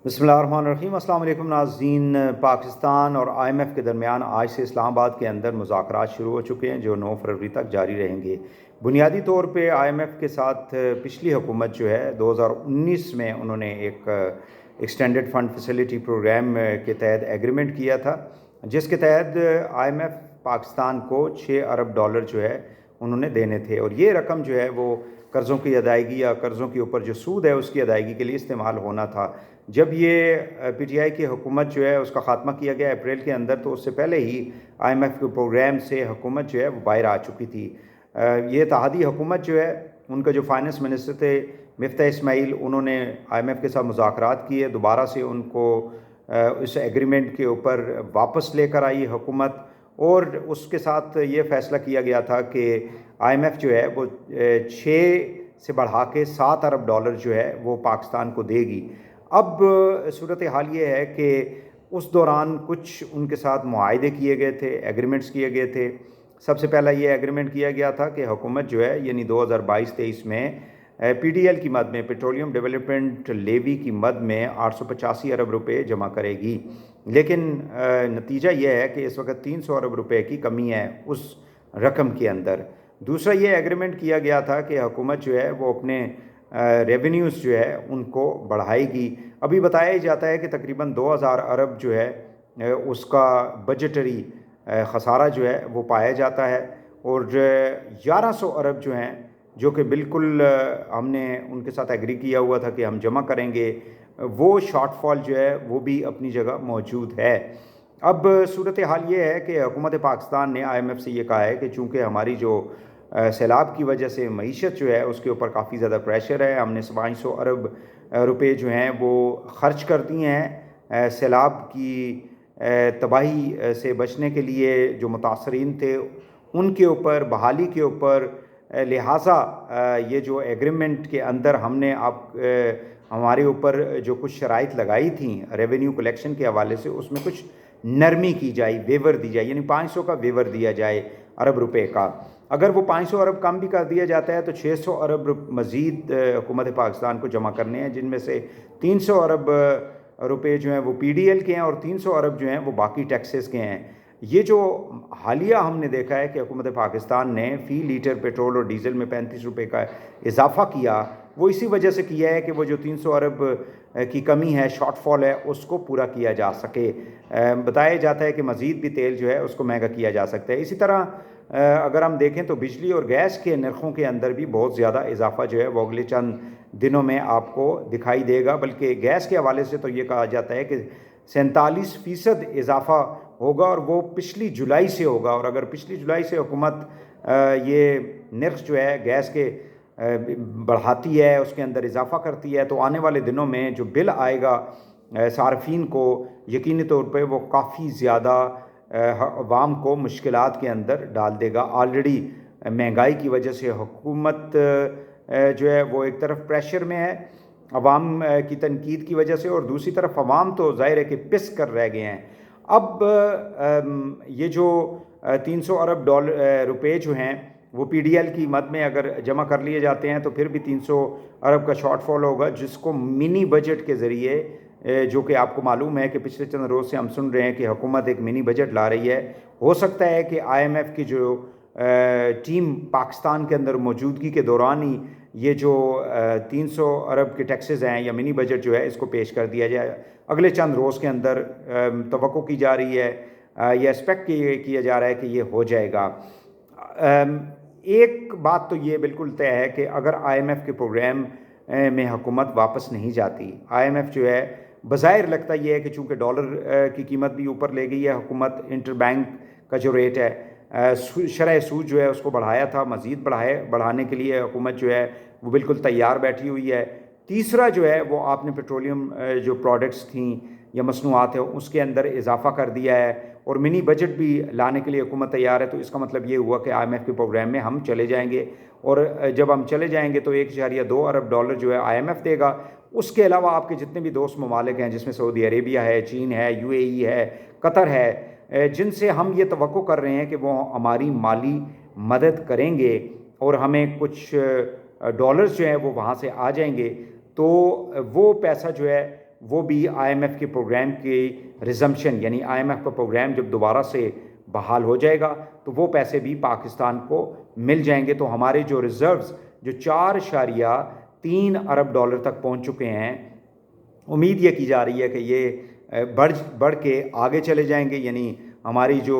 بسم اللہ الرحمن الرحیم۔ السلام علیکم ناظرین۔ پاکستان اور آئی ایم ایف کے درمیان آج سے اسلام آباد کے اندر مذاکرات شروع ہو چکے ہیں جو 9 فروری تک جاری رہیں گے۔ بنیادی طور پہ آئی ایم ایف کے ساتھ پچھلی حکومت جو ہے 2019 میں انہوں نے ایک ایکسٹینڈڈ فنڈ فیسیلیٹی پروگرام کے تحت ایگریمنٹ کیا تھا، جس کے تحت آئی ایم ایف پاکستان کو 6 ارب ڈالر جو ہے انہوں نے دینے تھے، اور یہ رقم جو ہے وہ قرضوں کی ادائیگی یا قرضوں کے اوپر جو سود ہے اس کی ادائیگی کے لیے استعمال ہونا تھا۔ جب یہ پی ٹی آئی کی حکومت جو ہے اس کا خاتمہ کیا گیا اپریل کے اندر، تو اس سے پہلے ہی آئی ایم ایف کے پروگرام سے حکومت جو ہے وہ باہر آ چکی تھی۔ یہ اتحادی حکومت جو ہے، ان کا جو فائنانس منسٹر تھے مفتاح اسماعیل، انہوں نے آئی ایم ایف کے ساتھ مذاکرات کیے، دوبارہ سے ان کو اس ایگریمنٹ کے اوپر واپس لے کر آئی حکومت، اور اس کے ساتھ یہ فیصلہ کیا گیا تھا کہ آئی ایم ایف جو ہے وہ 6 سے بڑھا کے 7 ارب ڈالر جو ہے وہ پاکستان کو دے گی۔ اب صورتحال یہ ہے کہ اس دوران کچھ ان کے ساتھ معاہدے کیے گئے تھے، ایگریمنٹس کیے گئے تھے۔ سب سے پہلا یہ ایگریمنٹ کیا گیا تھا کہ حکومت جو ہے یعنی 2022-23 میں پی ڈی ایل کی مد میں، پیٹرولیم ڈیولپمنٹ لیوی کی مد میں 885 ارب روپے جمع کرے گی، لیکن نتیجہ یہ ہے کہ اس وقت 300 ارب روپے کی کمی ہے اس رقم کے اندر۔ دوسرا یہ ایگریمنٹ کیا گیا تھا کہ حکومت جو ہے وہ اپنے ریونیوز جو ہے ان کو بڑھائے گی۔ ابھی بتایا ہی جاتا ہے کہ تقریباً 2000 ارب جو ہے اس کا بجٹری خسارہ جو ہے وہ پایا جاتا ہے، اور 1100 ارب جو ہیں، جو کہ بالکل ہم نے ان کے ساتھ ایگری کیا ہوا تھا کہ ہم جمع کریں گے، وہ شارٹ فال جو ہے وہ بھی اپنی جگہ موجود ہے۔ اب صورتحال یہ ہے کہ حکومت پاکستان نے آئی ایم ایف سے یہ کہا ہے کہ چونکہ ہماری جو سیلاب کی وجہ سے معیشت جو ہے اس کے اوپر کافی زیادہ پریشر ہے، ہم نے 2200 ارب روپے جو ہیں وہ خرچ کر دیے ہیں سیلاب کی تباہی سے بچنے کے لیے جو متاثرین تھے ان کے اوپر، بحالی کے اوپر، لہٰذا یہ جو ایگریمنٹ کے اندر ہم نے ہمارے اوپر جو کچھ شرائط لگائی تھیں ریونیو کلیکشن کے حوالے سے، اس میں کچھ نرمی کی جائے، ویور دی جائے، یعنی 500 کا ویور دیا جائے ارب روپے کا۔ اگر وہ 500 ارب کم بھی کر دیا جاتا ہے تو 600 ارب مزید حکومت پاکستان کو جمع کرنے ہیں، جن میں سے 300 ارب روپے جو ہیں وہ پی ڈی ایل کے ہیں، اور 300 ارب جو ہیں وہ باقی ٹیکسز کے ہیں۔ یہ جو حالیہ ہم نے دیکھا ہے کہ حکومت پاکستان نے فی لیٹر پیٹرول اور ڈیزل میں 35 روپے کا اضافہ کیا، وہ اسی وجہ سے کیا ہے کہ وہ جو 300 ارب کی کمی ہے، شارٹ فال ہے، اس کو پورا کیا جا سکے۔ بتایا جاتا ہے کہ مزید بھی تیل جو ہے اس کو مہنگا کیا جا سکتا ہے۔ اسی طرح اگر ہم دیکھیں تو بجلی اور گیس کے نرخوں کے اندر بھی بہت زیادہ اضافہ جو ہے وہ اگلے چند دنوں میں آپ کو دکھائی دے گا، بلکہ گیس کے حوالے سے تو یہ کہا جاتا ہے کہ 47% اضافہ ہوگا، اور وہ پچھلی جولائی سے ہوگا، اور اگر پچھلی جولائی سے حکومت یہ نرخ جو ہے گیس کے بڑھاتی ہے، اس کے اندر اضافہ کرتی ہے، تو آنے والے دنوں میں جو بل آئے گا صارفین کو، یقینی طور پہ وہ کافی زیادہ عوام کو مشکلات کے اندر ڈال دے گا۔ آلریڈی مہنگائی کی وجہ سے حکومت جو ہے وہ ایک طرف پریشر میں ہے عوام کی تنقید کی وجہ سے، اور دوسری طرف عوام تو ظاہر ہے کہ پس کر رہ گئے ہیں۔ اب یہ جو 300 ارب روپے جو ہیں وہ پی ڈی ایل کی مد میں اگر جمع کر لیے جاتے ہیں تو پھر بھی 300 ارب کا شارٹ فال ہوگا، جس کو منی بجٹ کے ذریعے، جو کہ آپ کو معلوم ہے کہ پچھلے چند روز سے ہم سن رہے ہیں کہ حکومت ایک منی بجٹ لا رہی ہے، ہو سکتا ہے کہ آئی ایم ایف کی جو ٹیم پاکستان کے اندر موجودگی کے دوران ہی یہ جو 300 ارب کے ٹیکسز ہیں یا منی بجٹ جو ہے اس کو پیش کر دیا جائے اگلے چند روز کے اندر۔ توقع کی جا رہی ہے، یہ ایکسپیکٹ کیا جا رہا ہے کہ یہ ہو جائے گا۔ ایک بات تو یہ بالکل طے ہے کہ اگر آئی ایم ایف کے پروگرام میں حکومت واپس نہیں جاتی، آئی ایم ایف جو ہے بظاہر لگتا یہ ہے کہ چونکہ ڈالر کی قیمت بھی اوپر لے گئی ہے حکومت، انٹر بینک کا جو ریٹ ہے، شرح سود جو ہے اس کو بڑھایا تھا، مزید بڑھانے کے لیے حکومت جو ہے وہ بالکل تیار بیٹھی ہوئی ہے۔ تیسرا جو ہے وہ آپ نے پیٹرولیم جو پروڈکٹس تھیں یا مصنوعات ہیں اس کے اندر اضافہ کر دیا ہے، اور منی بجٹ بھی لانے کے لیے حکومت تیار ہے، تو اس کا مطلب یہ ہوا کہ آئی ایم ایف کے پروگرام میں ہم چلے جائیں گے، اور جب ہم چلے جائیں گے تو 1.2 ارب ڈالر جو ہے آئی ایم ایف دے گا۔ اس کے علاوہ آپ کے جتنے بھی دوست ممالک ہیں، جس میں سعودی عربیہ ہے، چین ہے، یو اے ای ہے، قطر ہے، جن سے ہم یہ توقع کر رہے ہیں کہ وہ ہماری مالی مدد کریں گے اور ہمیں کچھ ڈالرز جو ہیں وہ وہاں سے آ جائیں گے، تو وہ پیسہ جو ہے وہ بھی آئی ایم ایف کے پروگرام کی ریزمپشن، یعنی آئی ایم ایف کا پروگرام جب دوبارہ سے بحال ہو جائے گا تو وہ پیسے بھی پاکستان کو مل جائیں گے۔ تو ہمارے جو ریزروز جو 4.3 ارب ڈالر تک پہنچ چکے ہیں، امید یہ کی جا رہی ہے کہ یہ بڑھ کے آگے چلے جائیں گے، یعنی ہماری جو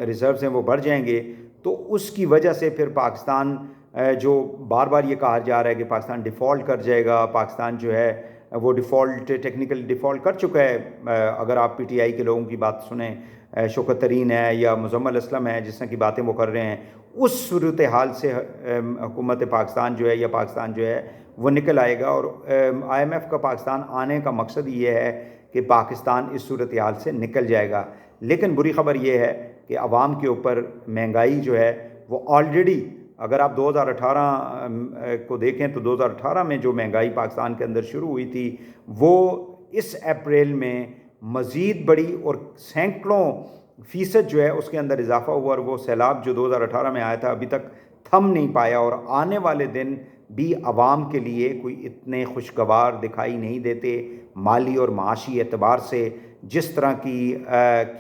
ریزروز ہیں وہ بڑھ جائیں گے۔ تو اس کی وجہ سے پھر پاکستان جو بار بار یہ کہا جا رہا ہے کہ پاکستان ڈیفالٹ کر جائے گا، پاکستان جو ہے وہ ٹیکنیکل ڈیفالٹ کر چکا ہے۔ اگر آپ پی ٹی آئی کے لوگوں کی بات سنیں، شوکت ترین ہے یا مزمل اسلم ہے، جس طرح کی باتیں وہ کر رہے ہیں، اس صورتحال سے حکومت پاکستان جو ہے یا پاکستان جو ہے وہ نکل آئے گا۔ اور آئی ایم ایف کا پاکستان آنے کا مقصد یہ ہے کہ پاکستان اس صورتحال سے نکل جائے گا۔ لیکن بری خبر یہ ہے کہ عوام کے اوپر مہنگائی جو ہے وہ آلریڈی، اگر آپ 2018 کو دیکھیں تو 2018 میں جو مہنگائی پاکستان کے اندر شروع ہوئی تھی وہ اس اپریل میں مزید بڑی اور سینکڑوں فیصد جو ہے اس کے اندر اضافہ ہوا، اور وہ سیلاب جو 2018 میں آیا تھا ابھی تک تھم نہیں پایا، اور آنے والے دن بھی عوام کے لیے کوئی اتنے خوشگوار دکھائی نہیں دیتے مالی اور معاشی اعتبار سے۔ جس طرح کی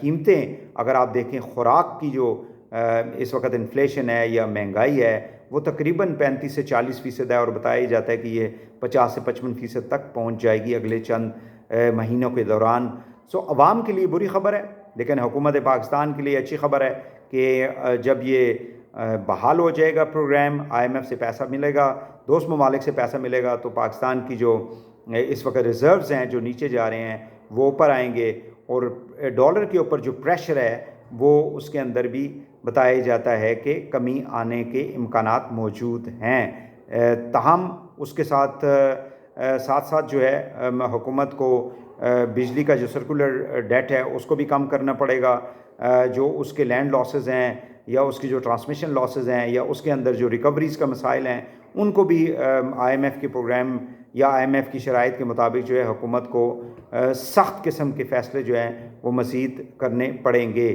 قیمتیں اگر آپ دیکھیں، خوراک کی جو اس وقت انفلیشن ہے یا مہنگائی ہے وہ تقریباً 35 سے 40% ہے، اور بتایا جاتا ہے کہ یہ 50 سے 55% تک پہنچ جائے گی اگلے چند مہینوں کے دوران۔ عوام کے لیے بری خبر ہے، لیکن حکومت پاکستان کے لیے اچھی خبر ہے کہ جب یہ بحال ہو جائے گا پروگرام، آئی ایم ایف سے پیسہ ملے گا، دوست ممالک سے پیسہ ملے گا، تو پاکستان کی جو اس وقت ریزروز ہیں جو نیچے جا رہے ہیں وہ اوپر آئیں گے، اور ڈالر کے اوپر جو پریشر ہے وہ اس کے اندر بھی بتایا جاتا ہے کہ کمی آنے کے امکانات موجود ہیں۔ تاہم اس کے ساتھ ساتھ جو ہے حکومت کو بجلی کا جو سرکولر ڈیٹ ہے اس کو بھی کم کرنا پڑے گا، جو اس کے لینڈ لاسز ہیں یا اس کی جو ٹرانسمیشن لاسز ہیں یا اس کے اندر جو ریکوریز کا مسائل ہیں ان کو بھی آئی ایم ایف کے پروگرام یا آئی ایم ایف کی شرائط کے مطابق جو ہے حکومت کو سخت قسم کے فیصلے جو ہیں وہ مزید کرنے پڑیں گے۔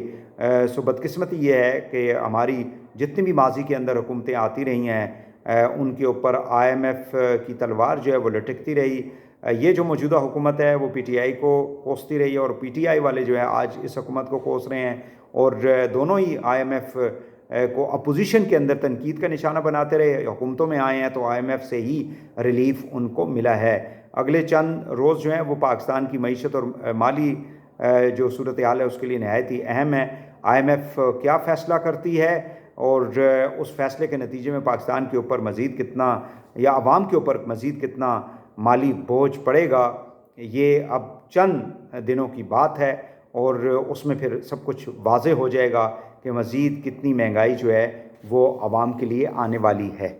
بدقسمتی یہ ہے کہ ہماری جتنی بھی ماضی کے اندر حکومتیں آتی رہی ہیں ان کے اوپر آئی ایم ایف کی تلوار جو ہے وہ لٹکتی رہی۔ یہ جو موجودہ حکومت ہے وہ پی ٹی آئی کو کوستی رہی ہے، اور پی ٹی آئی والے جو ہے آج اس حکومت کو کوس رہے ہیں، اور دونوں ہی آئی ایم ایف کو اپوزیشن کے اندر تنقید کا نشانہ بناتے رہے۔ حکومتوں میں آئے ہیں تو آئی ایم ایف سے ہی ریلیف ان کو ملا ہے۔ اگلے چند روز جو ہیں وہ پاکستان کی معیشت اور مالی جو صورتحال ہے اس کے لیے نہایت ہی اہم ہے۔ آئی ایم ایف کیا فیصلہ کرتی ہے اور اس فیصلے کے نتیجے میں پاکستان کے اوپر مزید کتنا یا عوام کے اوپر مزید کتنا مالی بوجھ پڑے گا، یہ اب چند دنوں کی بات ہے، اور اس میں پھر سب کچھ واضح ہو جائے گا کہ مزید کتنی مہنگائی جو ہے وہ عوام کے لیے آنے والی ہے۔